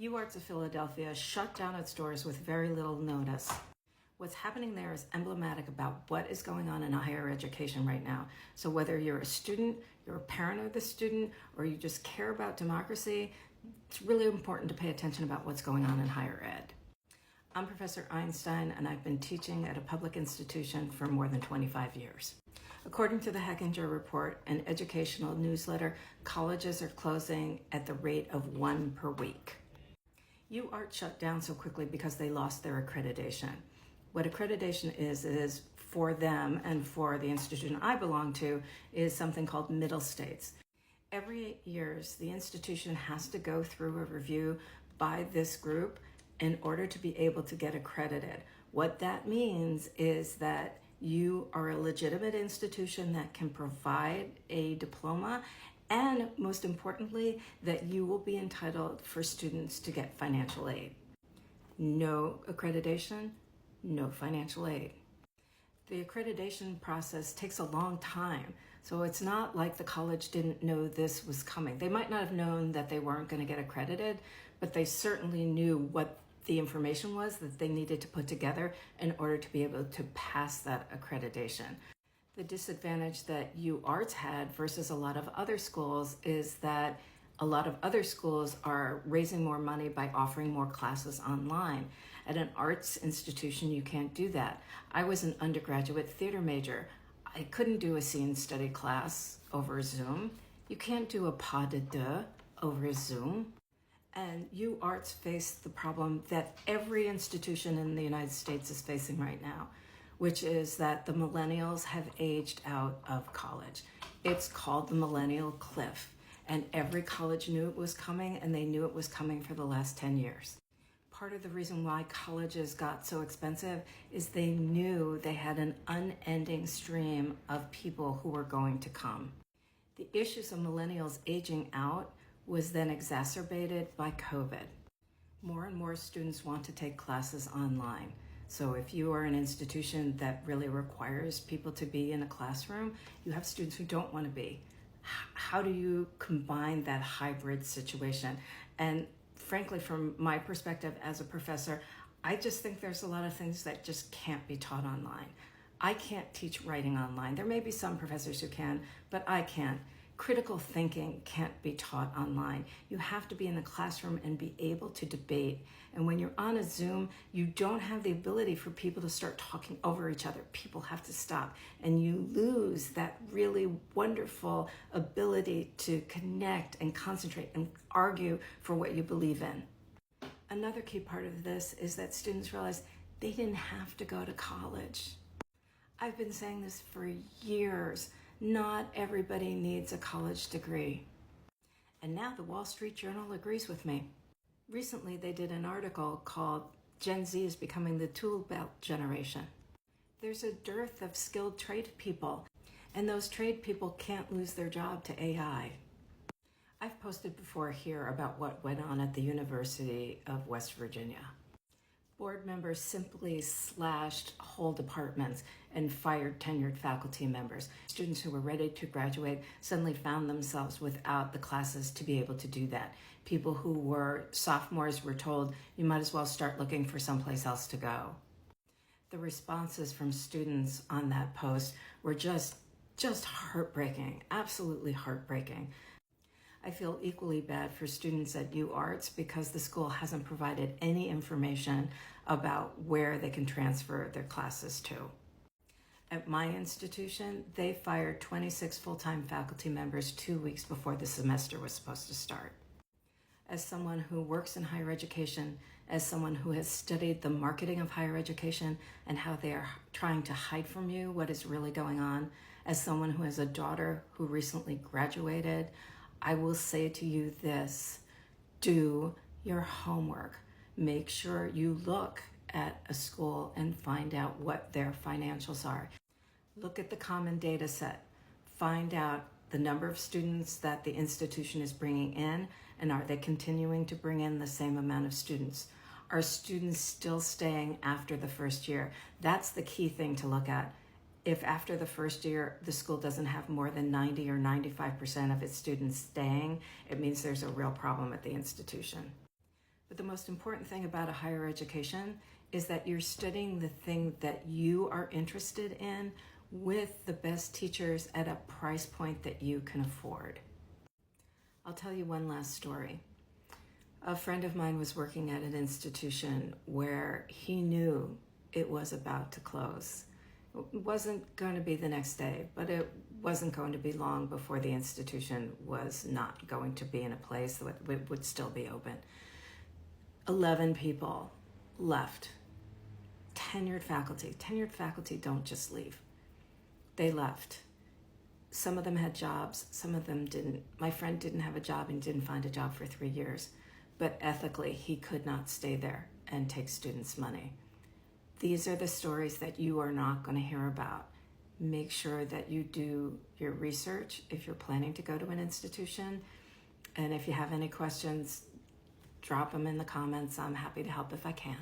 UArts of Philadelphia shut down its doors with very little notice. What's happening there is emblematic about what is going on in higher education right now. So whether you're a student, you're a parent of the student, or you just care about democracy, it's really important to pay attention about what's going on in higher ed. I'm Professor Einstein, and I've been teaching at a public institution for more than 25 years. According to the Heckinger Report, an educational newsletter, colleges are closing at the rate of 1 per week. UArts shut down so quickly because they lost their accreditation. What accreditation is for them and for the institution I belong to is something called middle states. Every 8 years, the institution has to go through a review by this group in order to be able to get accredited. What that means is that you are a legitimate institution that can provide a diploma, and most importantly, that you will be entitled for students to get financial aid. No accreditation, no financial aid. The accreditation process takes a long time, so it's not like the college didn't know this was coming. They might not have known that they weren't going to get accredited, but they certainly knew what the information was that they needed to put together in order to be able to pass that accreditation. The disadvantage that UArts had versus a lot of other schools is that a lot of other schools are raising more money by offering more classes online. At an arts institution, you can't do that. I was an undergraduate theater major. I couldn't do a scene study class over Zoom. You can't do a pas de deux over Zoom. And UArts faced the problem that every institution in the United States is facing right now, which is that the millennials have aged out of college. It's called the millennial cliff, and every college knew it was coming, and they knew it was coming for the last 10 years. Part of the reason why colleges got so expensive is they knew they had an unending stream of people who were going to come. The issues of millennials aging out was then exacerbated by COVID. More and more students want to take classes online. So if you are an institution that really requires people to be in a classroom, you have students who don't want to be. How do you combine that hybrid situation? And frankly, from my perspective as a professor, I just think there's a lot of things that just can't be taught online. I can't teach writing online. There may be some professors who can, but I can't. Critical thinking can't be taught online. You have to be in the classroom and be able to debate. And when you're on a Zoom, you don't have the ability for people to start talking over each other. People have to stop. And you lose that really wonderful ability to connect and concentrate and argue for what you believe in. Another key part of this is that students realize they didn't have to go to college. I've been saying this for years. Not everybody needs a college degree. And now the Wall Street Journal agrees with me. Recently, they did an article called Gen Z is Becoming the Tool Belt Generation. There's a dearth of skilled trade people, and those trade people can't lose their job to AI. I've posted before here about what went on at the University of West Virginia. Board members simply slashed whole departments and fired tenured faculty members. Students who were ready to graduate suddenly found themselves without the classes to be able to do that. People who were sophomores were told, you might as well start looking for someplace else to go. The responses from students on that post were just heartbreaking, absolutely heartbreaking. I feel equally bad for students at UArts because the school hasn't provided any information about where they can transfer their classes to. At my institution, they fired 26 full-time faculty members 2 weeks before the semester was supposed to start. As someone who works in higher education, as someone who has studied the marketing of higher education and how they are trying to hide from you what is really going on, as someone who has a daughter who recently graduated, I will say to you this: do your homework. Make sure you look at a school and find out what their financials are. Look at the common data set. Find out the number of students that the institution is bringing in, and are they continuing to bring in the same amount of students? Are students still staying after the first year? That's the key thing to look at. If after the first year, the school doesn't have more than 90 or 95% of its students staying, it means there's a real problem at the institution. But the most important thing about a higher education is that you're studying the thing that you are interested in with the best teachers at a price point that you can afford. I'll tell you one last story. A friend of mine was working at an institution where he knew it was about to close. It wasn't going to be the next day, but it wasn't going to be long before the institution was not going to be in a place that would still be open. 11 people left. Tenured faculty. Tenured faculty don't just leave. They left. Some of them had jobs, some of them didn't. My friend didn't have a job and didn't find a job for 3 years, but ethically he could not stay there and take students' money. These are the stories that you are not going to hear about. Make sure that you do your research if you're planning to go to an institution. And if you have any questions, drop them in the comments. I'm happy to help if I can.